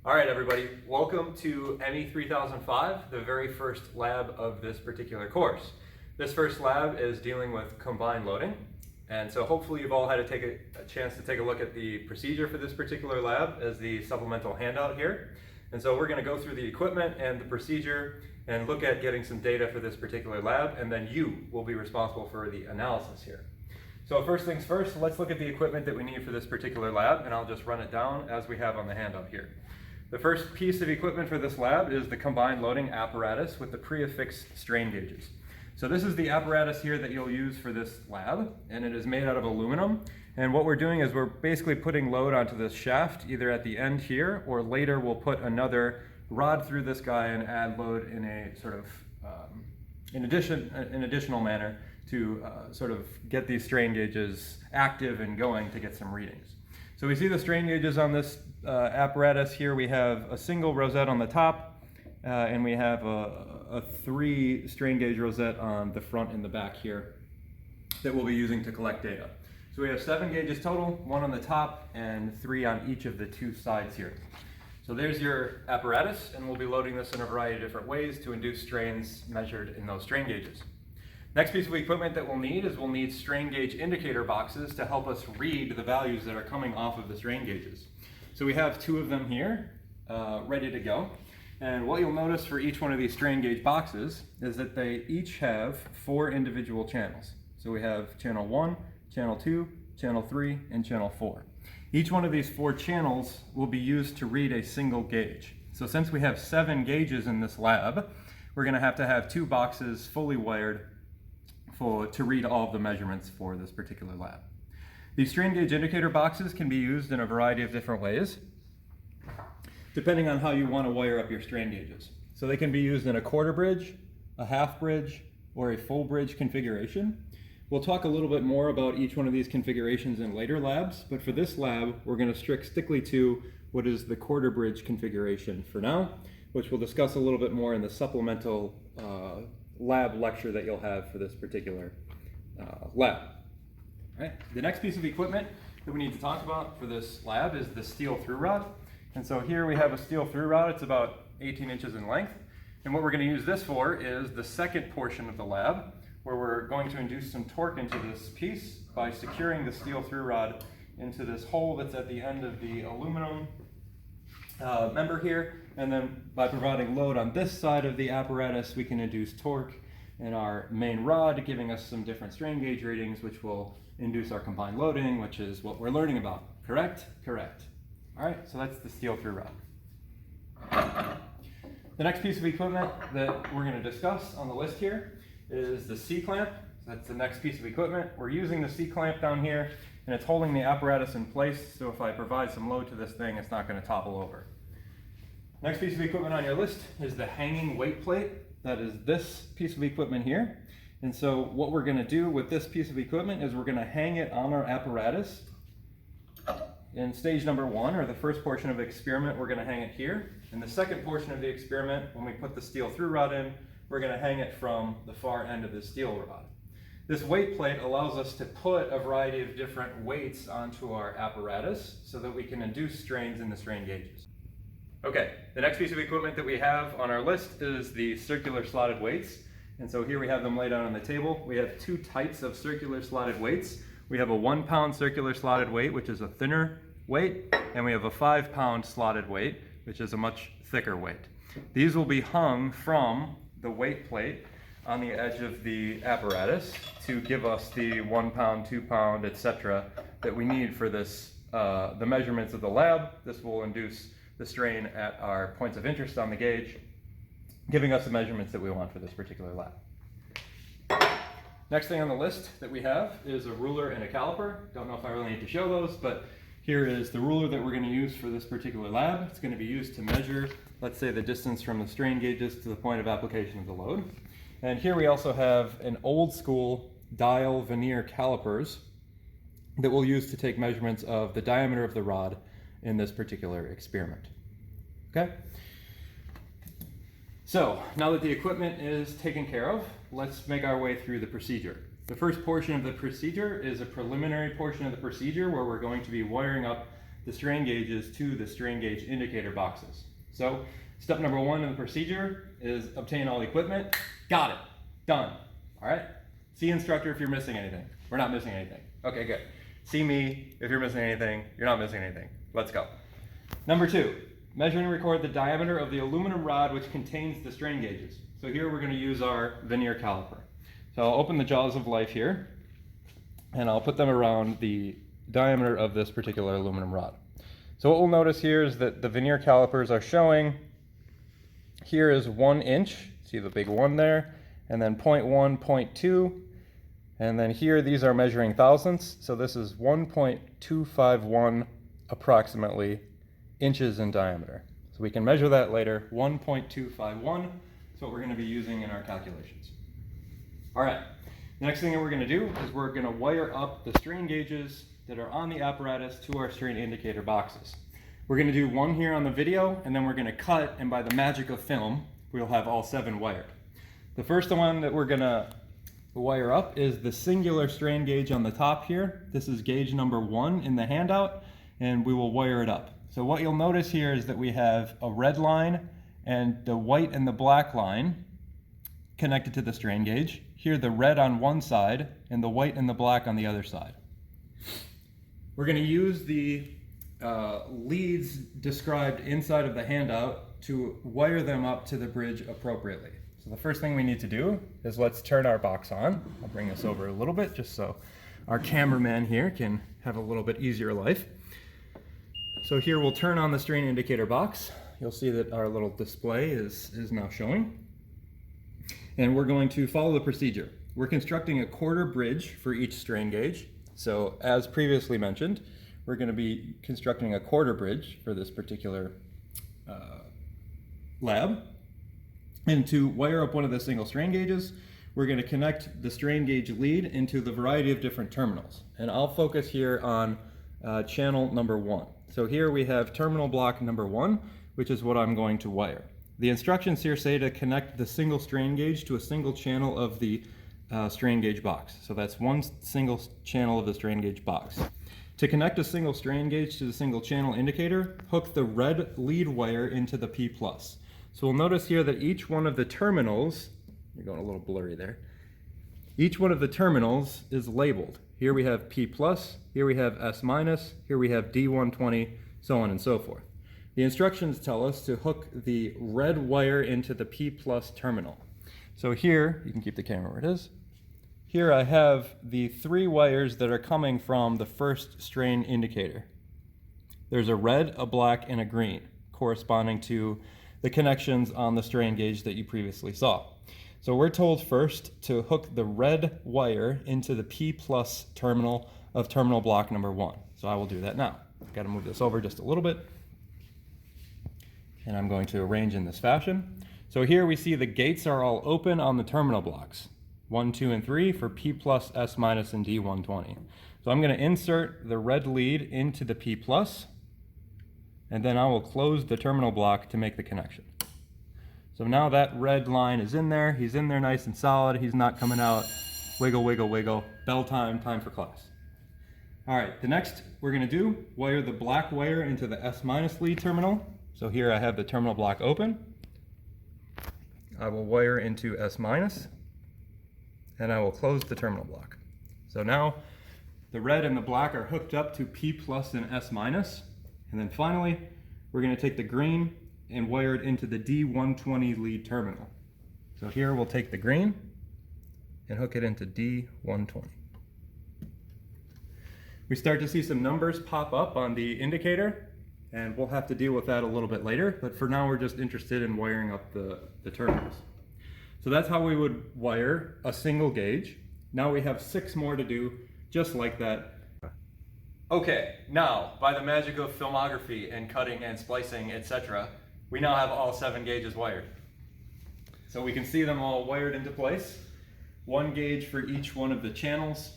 All right, everybody, welcome to ME3005, the very first lab of this particular course. This first lab is dealing with combined loading, and so hopefully you've all had to take a chance to take a look at the procedure for this particular lab as the supplemental handout here. And so we're going to go through the equipment and the procedure and look at getting some data for this particular lab, and then you will be responsible for the analysis here. So first things first, let's look at the equipment that we need for this particular lab, and I'll just run it down as we have on the handout here. The first piece of equipment for this lab is the combined loading apparatus with the pre-affixed strain gauges. So this is the apparatus here that you'll use for this lab, and it is made out of aluminum. And what we're doing is we're basically putting load onto this shaft, either at the end here, or later we'll put another rod through this guy and add load in a sort of an additional manner to sort of get these strain gauges active and going to get some readings. So we see the strain gauges on this apparatus here. We have a single rosette on the top, and we have a 3 strain gauge rosette on the front and the back here that we'll be using to collect data. So we have 7 gauges total, 1 on the top and 3 on each of the 2 sides here. So there's your apparatus, and we'll be loading this in a variety of different ways to induce strains measured in those strain gauges. Next piece of equipment that we'll need is we'll need strain gauge indicator boxes to help us read the values that are coming off of the strain gauges. So we have 2 of them here, ready to go. And what you'll notice for each one of these strain gauge boxes is that they each have 4 individual channels. So we have channel 1, channel 2, channel 3, and channel 4. Each one of these 4 channels will be used to read a single gauge. So since we have 7 gauges in this lab, we're going to have 2 boxes fully wired to read all of the measurements for this particular lab. These strain gauge indicator boxes can be used in a variety of different ways, depending on how you want to wire up your strain gauges. So they can be used in a quarter bridge, a half bridge, or a full bridge configuration. We'll talk a little bit more about each one of these configurations in later labs, but for this lab, we're going to stick strictly to what is the quarter bridge configuration for now, which we'll discuss a little bit more in the supplemental lab lecture that you'll have for this particular lab. All right. The next piece of equipment that we need to talk about for this lab is the steel through rod. And so here we have a steel through rod. It's about 18 inches in length. And what we're going to use this for is the second portion of the lab, where we're going to induce some torque into this piece by securing the steel through rod into this hole that's at the end of the aluminum member here. And then by providing load on this side of the apparatus, we can induce torque in our main rod, giving us some different strain gauge readings, which will induce our combined loading, which is what we're learning about. Correct? Correct. All right, so that's the steel through rod. The next piece of equipment that we're going to discuss on the list here is the C-clamp. So that's the next piece of equipment. We're using the C-clamp down here, and it's holding the apparatus in place, so if I provide some load to this thing, it's not going to topple over. Next piece of equipment on your list is the hanging weight plate. That is this piece of equipment here. And so what we're going to do with this piece of equipment is we're going to hang it on our apparatus. In stage number 1, or the first portion of the experiment, we're going to hang it here. In the second portion of the experiment, when we put the steel through rod in, we're going to hang it from the far end of the steel rod. This weight plate allows us to put a variety of different weights onto our apparatus so that we can induce strains in the strain gauges. Okay, the next piece of equipment that we have on our list is the circular slotted weights. And so here we have them laid out on the table. We have 2 types of circular slotted weights. We have a 1-pound circular slotted weight, which is a thinner weight, and we have a 5-pound slotted weight, which is a much thicker weight. These will be hung from the weight plate on the edge of the apparatus to give us the 1 pound, 2 pound, etc. that we need for this, the measurements of the lab. This will induce the strain at our points of interest on the gauge, giving us the measurements that we want for this particular lab. Next thing on the list that we have is a ruler and a caliper. Don't know if I really need to show those, but here is the ruler that we're going to use for this particular lab. It's going to be used to measure, let's say, the distance from the strain gauges to the point of application of the load. And here we also have an old school dial veneer calipers that we'll use to take measurements of the diameter of the rod in this particular experiment. Okay? So now that the equipment is taken care of, let's make our way through the procedure. The first portion of the procedure is a preliminary portion of the procedure where we're going to be wiring up the strain gauges to the strain gauge indicator boxes. So step number 1 in the procedure is obtain all equipment. Got it. Done. All right. See instructor if you're missing anything. We're not missing anything. Okay, good. See me if you're missing anything. You're not missing anything. Let's go. Number 2, measure and record the diameter of the aluminum rod which contains the strain gauges. So here we're going to use our vernier caliper. So I'll open the jaws of life here, and I'll put them around the diameter of this particular aluminum rod. So what we'll notice here is that the vernier calipers are showing, here is 1 inch, see the big 1 there, and then 0.1, 0.2, and then here these are measuring thousandths, so this is 1.251 approximately inches in diameter. So we can measure that later. 1.251 is what we're going to be using in our calculations. All right, the next thing that we're going to do is we're going to wire up the strain gauges that are on the apparatus to our strain indicator boxes. We're going to do one here on the video, and then we're going to cut, and by the magic of film, we'll have all 7 wired. The first one that we're going to wire up is the singular strain gauge on the top here. This is gauge number 1 in the handout, and we will wire it up. So what you'll notice here is that we have a red line and the white and the black line connected to the strain gauge. Here the red on one side and the white and the black on the other side. We're going to use the leads described inside of the handout to wire them up to the bridge appropriately. So the first thing we need to do is let's turn our box on. I'll bring this over a little bit just so our cameraman here can have a little bit easier life. So here we'll turn on the strain indicator box. You'll see that our little display is now showing. And we're going to follow the procedure. We're constructing a quarter bridge for each strain gauge. So as previously mentioned, we're going to be constructing a quarter bridge for this particular lab. And to wire up one of the single strain gauges, we're going to connect the strain gauge lead into the variety of different terminals. And I'll focus here on channel number 1. So here we have terminal block number 1, which is what I'm going to wire. The instructions here say to connect the single strain gauge to a single channel of the strain gauge box. So that's one single channel of the strain gauge box. To connect a single strain gauge to the single channel indicator, hook the red lead wire into the P+. So we'll notice here that each one of the terminals, you're going a little blurry there, each one of the terminals is labeled. Here we have P+, here we have S-, here we have D120, so on and so forth. The instructions tell us to hook the red wire into the P+ terminal. So here, you can keep the camera where it is. Here I have the 3 wires that are coming from the first strain indicator. There's a red, a black, and a green, corresponding to the connections on the strain gauge that you previously saw. So we're told first to hook the red wire into the P+ terminal of terminal block number 1. So I will do that now. I've got to move this over just a little bit. And I'm going to arrange in this fashion. So here we see the gates are all open on the terminal blocks. 1, 2, and 3 for P+, S-, and D120. So I'm going to insert the red lead into the P+, and then I will close the terminal block to make the connection. So now that red line is in there. He's in there nice and solid. He's not coming out. Wiggle, wiggle, wiggle. Bell time, time for class. All right, the next we're going to do, wire the black wire into the S- lead terminal. So here I have the terminal block open. I will wire into S-, and I will close the terminal block. So now the red and the black are hooked up to P+ and S-, and then finally we're going to take the green and wire it into the D120 lead terminal. So here we'll take the green and hook it into D120. We start to see some numbers pop up on the indicator, and we'll have to deal with that a little bit later, but for now we're just interested in wiring up the terminals. So that's how we would wire a single gauge. Now we have 6 more to do just like that. Okay, now by the magic of filmography and cutting and splicing, etc., we now have all 7 gauges wired. So we can see them all wired into place. 1 gauge for each one of the channels,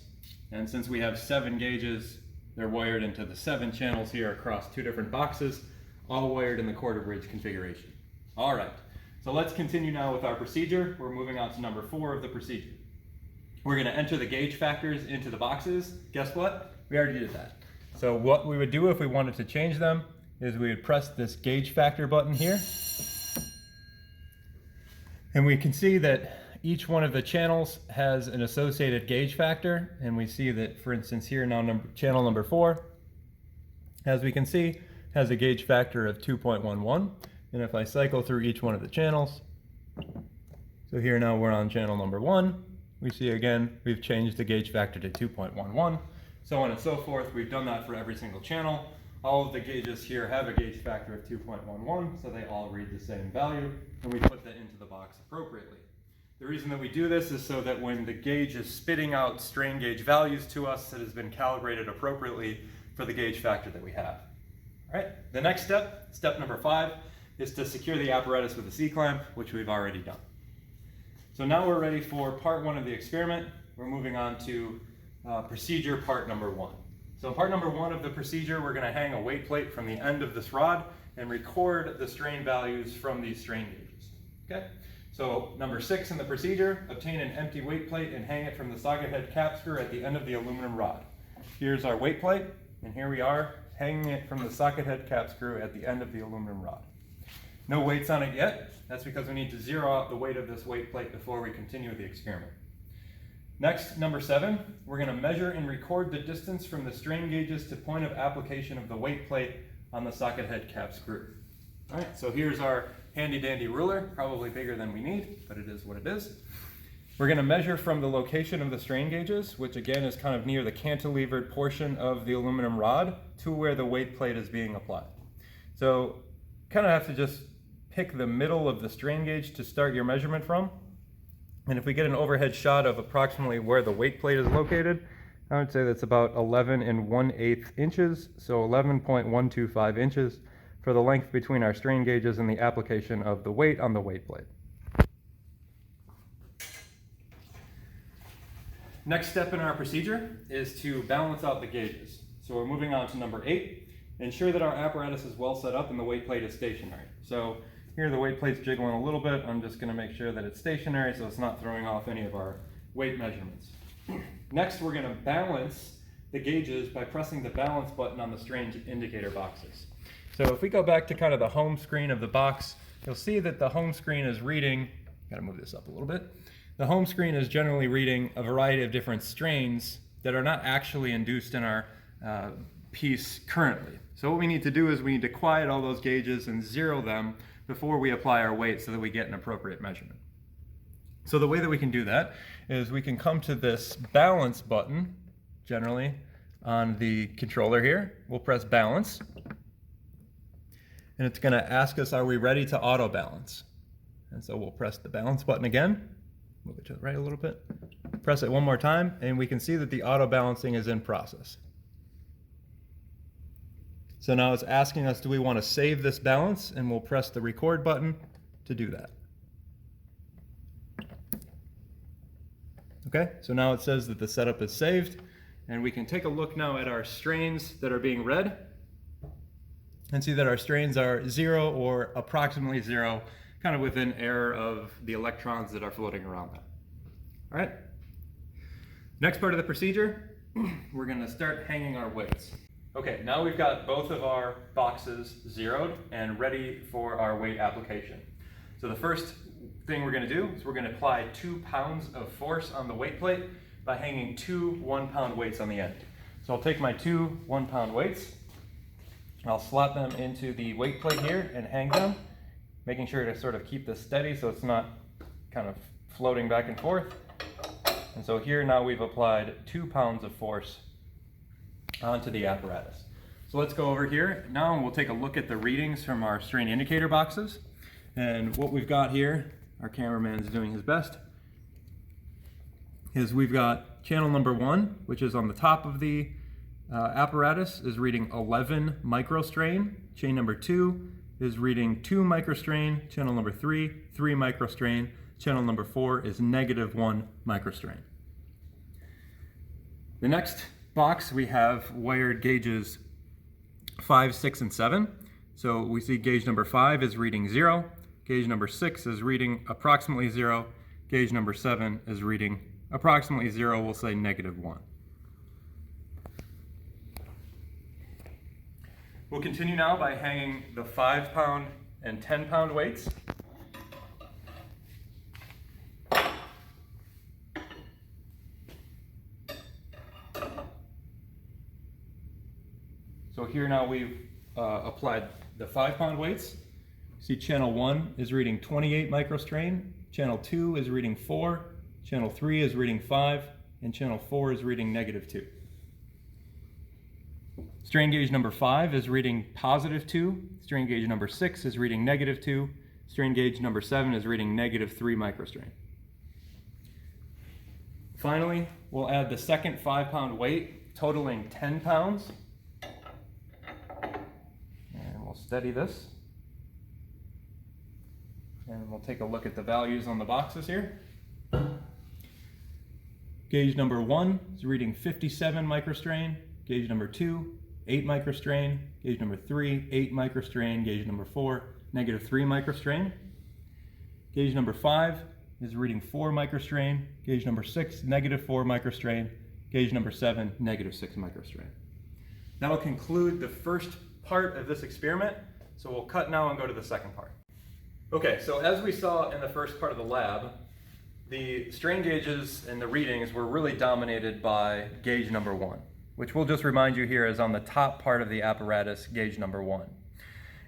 and since we have 7 gauges, they're wired into the 7 channels here across 2 different boxes, all wired in the quarter bridge configuration. All right, so let's continue now with our procedure. We're moving on to number 4 of the procedure. We're going to enter the gauge factors into the boxes. Guess what? We already did that. So what we would do if we wanted to change them is we would press this gauge factor button here. And we can see that each one of the channels has an associated gauge factor. And we see that, for instance, here now channel number 4, as we can see, has a gauge factor of 2.11. And if I cycle through each one of the channels, so here now we're on channel number 1, we see again, we've changed the gauge factor to 2.11, so on and so forth. We've done that for every single channel. All of the gauges here have a gauge factor of 2.11, so they all read the same value, and we put that into the box appropriately. The reason that we do this is so that when the gauge is spitting out strain gauge values to us, it has been calibrated appropriately for the gauge factor that we have. All right, the next step, step number 5, is to secure the apparatus with a C-clamp, which we've already done. So now we're ready for part 1 of the experiment. We're moving on to procedure part number 1. So in part number 1 of the procedure, we're going to hang a weight plate from the end of this rod and record the strain values from these strain gauges. Okay? So number 6 in the procedure, obtain an empty weight plate and hang it from the socket head cap screw at the end of the aluminum rod. Here's our weight plate, and here we are hanging it from the socket head cap screw at the end of the aluminum rod. No weights on it yet. That's because we need to zero out the weight of this weight plate before we continue with the experiment. Next, number 7, we're going to measure and record the distance from the strain gauges to point of application of the weight plate on the socket head cap screw. All right, so here's our handy dandy ruler, probably bigger than we need, but it is what it is. We're going to measure from the location of the strain gauges, which again is kind of near the cantilevered portion of the aluminum rod, to where the weight plate is being applied. So kind of have to just pick the middle of the strain gauge to start your measurement from. And if we get an overhead shot of approximately where the weight plate is located, I would say that's about 11 1/8 inches, so 11.125 inches for the length between our strain gauges and the application of the weight on the weight plate. Next step in our procedure is to balance out the gauges. So we're moving on to number 8. Ensure that our apparatus is well set up and the weight plate is stationary. So here the weight plate's jiggling a little bit. I'm just going to make sure that it's stationary so it's not throwing off any of our weight measurements. Next, we're going to balance the gauges by pressing the balance button on the strain indicator boxes. So if we go back to kind of the home screen of the box, you'll see that the home screen is reading, gotta move this up a little bit. The home screen is generally reading a variety of different strains that are not actually induced in our piece currently. So what we need to do is we need to quiet all those gauges and zero them before we apply our weight so that we get an appropriate measurement. So the way that we can do that is we can come to this balance button, generally on the controller here. We'll press balance, and it's going to ask us, are we ready to auto balance? And so we'll press the balance button again, move it to the right a little bit, press it one more time, and we can see that the auto balancing is in process. So now it's asking us, do we want to save this balance? And we'll press the record button to do that. Okay, so now it says that the setup is saved, and we can take a look now at our strains that are being read and see that our strains are 0 or approximately 0, kind of within error of the electrons that are floating around that. All right, next part of the procedure, we're going to start hanging our weights. Okay, now we've got both of our boxes zeroed and ready for our weight application. So the first thing we're going to do is we're going to apply 2 pounds of force on the weight plate by hanging 2 1-pound weights on the end. So I'll take my 2 1-pound weights, I'll slot them into the weight plate here and hang them, making sure to sort of keep this steady so it's not kind of floating back and forth. And so here now we've applied 2 pounds of force onto the apparatus. So let's go over here now and we'll take a look at the readings from our strain indicator boxes. And what we've got here, our cameraman is doing his best, is we've got channel number 1, which is on the top of the apparatus, is reading 11 microstrain. Chain number 2 is reading 2 microstrain. Channel number 3, 3 microstrain. Channel number 4 is -1 microstrain. The next box, we have wired gauges 5, 6, and 7. So we see gauge number 5 is reading 0, gauge number 6 is reading approximately 0, gauge number 7 is reading approximately 0, we'll say -1. We'll continue now by hanging the 5-pound and 10-pound weights. So here now we've applied the 5-pound weights. See, channel 1 is reading 28 microstrain, channel 2 is reading 4, channel 3 is reading 5, and channel 4 is reading -2. Strain gauge number 5 is reading +2, strain gauge number 6 is reading -2, strain gauge number 7 is reading -3 microstrain. Finally, we'll add the second 5-pound weight, totaling 10 pounds. And we'll steady this. And we'll take a look at the values on the boxes here. Gauge number 1 is reading 57 microstrain, gauge number 2, 8 microstrain, gauge number 3, 8 microstrain, gauge number 4, -3 microstrain. Gauge number 5 is reading 4 microstrain, gauge number 6, -4 microstrain, gauge number 7, -6 microstrain. That will conclude the first part of this experiment, so we'll cut now and go to the second part. Okay, so as we saw in the first part of the lab, the strain gauges and the readings were really dominated by gauge number 1, which we'll just remind you here is on the top part of the apparatus, gauge number 1.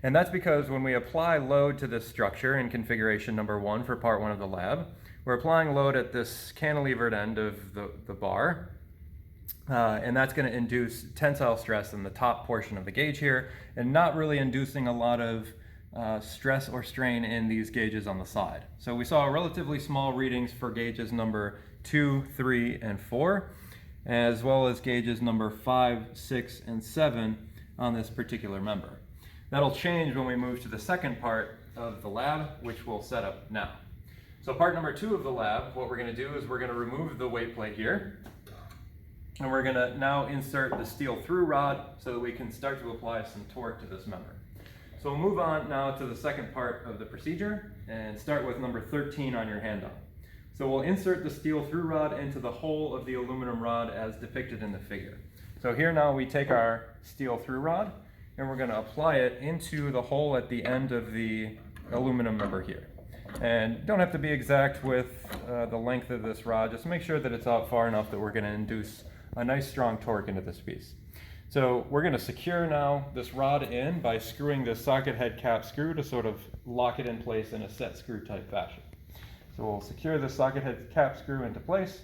And that's because when we apply load to this structure in configuration number 1 for part 1 of the lab, we're applying load at this cantilevered end of the bar, and that's going to induce tensile stress in the top portion of the gauge here, and not really inducing a lot of stress or strain in these gauges on the side. So we saw relatively small readings for gauges number 2, 3, and 4, as well as gauges number 5, 6, and 7 on this particular member. That'll change when we move to the second part of the lab, which we'll set up now. So part number 2 of the lab, what we're going to do is we're going to remove the weight plate here, and we're going to now insert the steel through rod so that we can start to apply some torque to this member. So we'll move on now to the second part of the procedure and start with number 13 on your handout. So we'll insert the steel through rod into the hole of the aluminum rod as depicted in the figure. So here now we take our steel through rod and we're going to apply it into the hole at the end of the aluminum member here. And don't have to be exact with the length of this rod, just make sure that it's out far enough that we're going to induce a nice strong torque into this piece. So we're going to secure now this rod in by screwing the socket head cap screw to sort of lock it in place in a set screw type fashion. So we'll secure the socket head cap screw into place,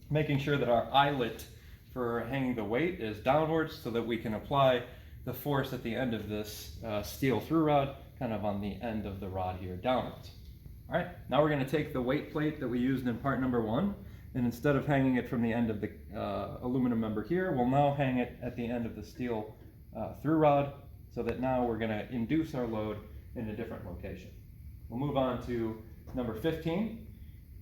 making sure that our eyelet for hanging the weight is downwards so that we can apply the force at the end of this steel through rod, kind of on the end of the rod here downwards. All right, now we're going to take the weight plate that we used in part number 1, and instead of hanging it from the end of the aluminum member here, we'll now hang it at the end of the steel through rod, so that now we're going to induce our load in a different location. We'll move on to number 15.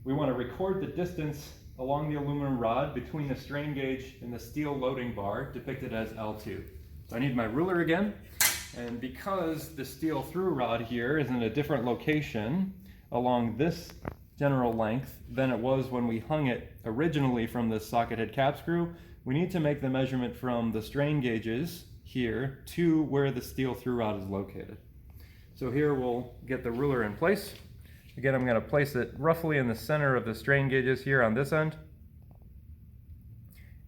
We want to record the distance along the aluminum rod between the strain gauge and the steel loading bar, depicted as L2. So I need my ruler again, and because the steel through rod here is in a different location along this general length than it was when we hung it originally from the socket head cap screw, we need to make the measurement from the strain gauges here to where the steel through rod is located. So here we'll get the ruler in place. Again, I'm going to place it roughly in the center of the strain gauges here on this end.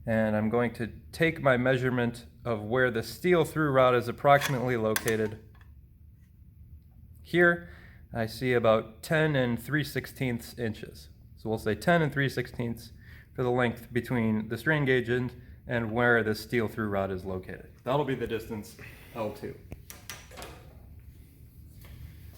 And I'm going to take my measurement of where the steel through rod is approximately located. Here, I see about 10 3/16 inches. So we'll say 10 3/16 for the length between the strain gauge and where the steel through rod is located. That'll be the distance L2.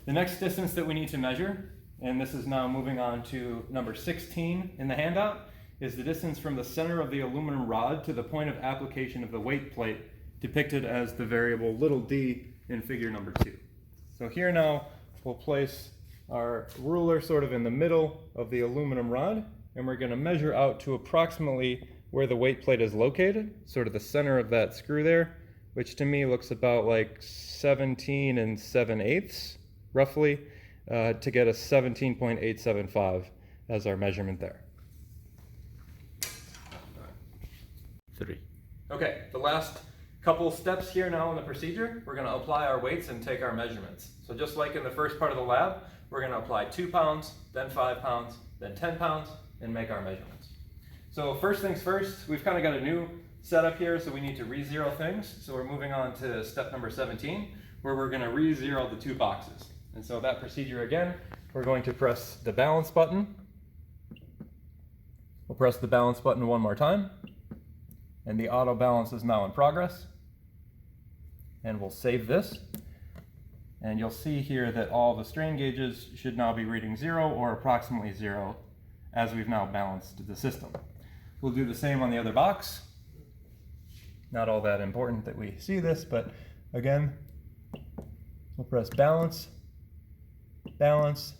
The next distance that we need to measure, and this is now moving on to number 16 in the handout, is the distance from the center of the aluminum rod to the point of application of the weight plate, depicted as the variable little d in figure number 2. So here now, we'll place our ruler sort of in the middle of the aluminum rod, and we're going to measure out to approximately where the weight plate is located, sort of the center of that screw there, which to me looks about like 17 7/8, roughly, to get a 17.875 as our measurement there. 3. Okay, the last Couple steps here now in the procedure. We're going to apply our weights and take our measurements. So just like in the first part of the lab, we're going to apply 2 pounds, then 5 pounds, then 10 pounds, and make our measurements. So first things first, we've kind of got a new setup here, so we need to re-zero things. So we're moving on to step number 17, where we're going to re-zero the 2 boxes. And so that procedure again, we're going to press the balance button. We'll press the balance button one more time, and the auto balance is now in progress. And we'll save this. And you'll see here that all the strain gauges should now be reading 0 or approximately 0 as we've now balanced the system. We'll do the same on the other box. Not all that important that we see this, but again, we'll press balance, balance,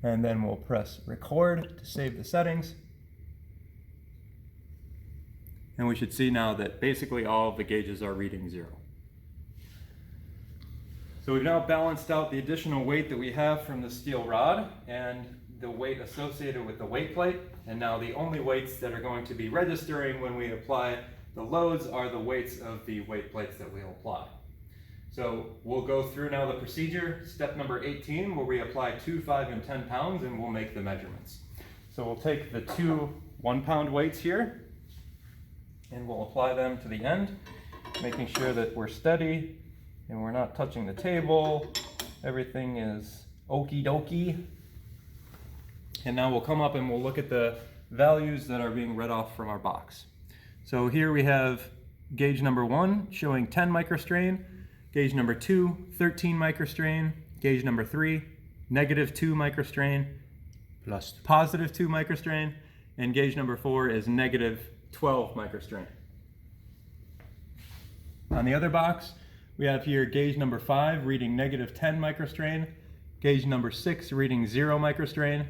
and then we'll press record to save the settings. And we should see now that basically all of the gauges are reading 0. So we've now balanced out the additional weight that we have from the steel rod and the weight associated with the weight plate. And now the only weights that are going to be registering when we apply the loads are the weights of the weight plates that we'll apply. So we'll go through now the procedure, step number 18, where we apply 2, 5, and 10 pounds, and we'll make the measurements. So we'll take the 2 1-pound weights here, and we'll apply them to the end, making sure that we're steady and we're not touching the table. Everything is okie dokie. And now we'll come up and we'll look at the values that are being read off from our box. So here we have gauge number 1 showing 10 microstrain, gauge number 2, 13 microstrain, gauge number 3, negative 2 microstrain, plus positive 2 microstrain, and gauge number 4 is negative 12 microstrain. On the other box, we have here gauge number 5 reading negative 10 microstrain, gauge number 6 reading 0 microstrain,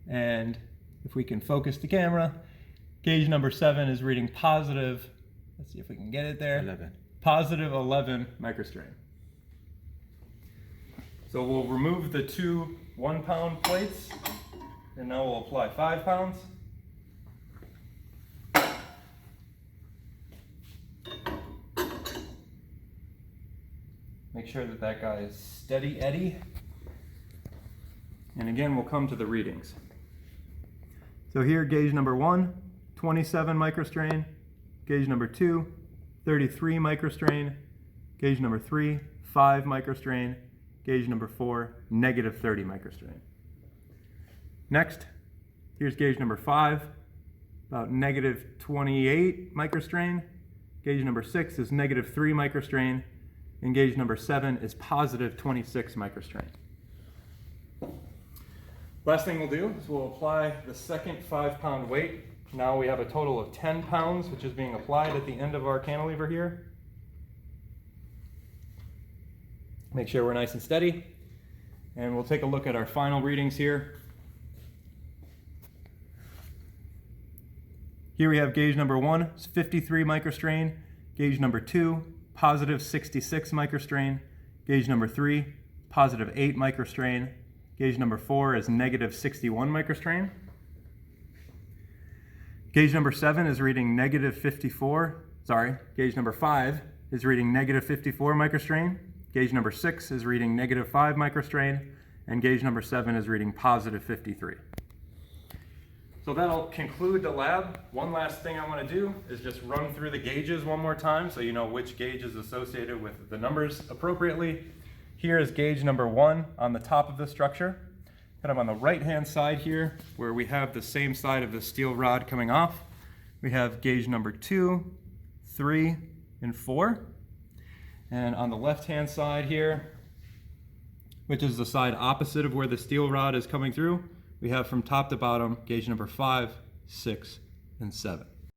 and if we can focus the camera, gauge number 7 is reading positive, let's see if we can get it there, 11. Positive 11 microstrain. So we'll remove the 2 1-pound plates, and now we'll apply 5 pounds. Make sure that that guy is steady Eddie. And again, we'll come to the readings. So here, gauge number 1, 27 microstrain, gauge number 2, 33 microstrain, gauge number 3, 5 microstrain, gauge number 4, negative 30 microstrain. Next, here's gauge number 5, about negative 28 microstrain, gauge number 6 is negative 3 microstrain, and gauge number 7 is positive 26 microstrain. Last thing we'll do is we'll apply the second 5-pound weight. Now we have a total of 10 pounds, which is being applied at the end of our cantilever here. Make sure we're nice and steady. And we'll take a look at our final readings here. Here we have gauge number 1, it's 53 microstrain, gauge number 2, positive 66 microstrain, gauge number 3, positive 8 microstrain, gauge number 4 is negative 61 microstrain. Gauge number 7 is reading negative 54, gauge number 5 is reading negative 54 microstrain, gauge number 6 is reading negative 5 microstrain, and gauge number 7 is reading positive 53. So that'll conclude the lab. One last thing I want to do is just run through the gauges one more time so you know which gauge is associated with the numbers appropriately. Here is gauge number 1 on the top of the structure. Kind of on the right-hand side here, where we have the same side of the steel rod coming off, we have gauge number 2, 3, and 4. And on the left-hand side here, which is the side opposite of where the steel rod is coming through, we have from top to bottom gauge number 5, 6, and 7.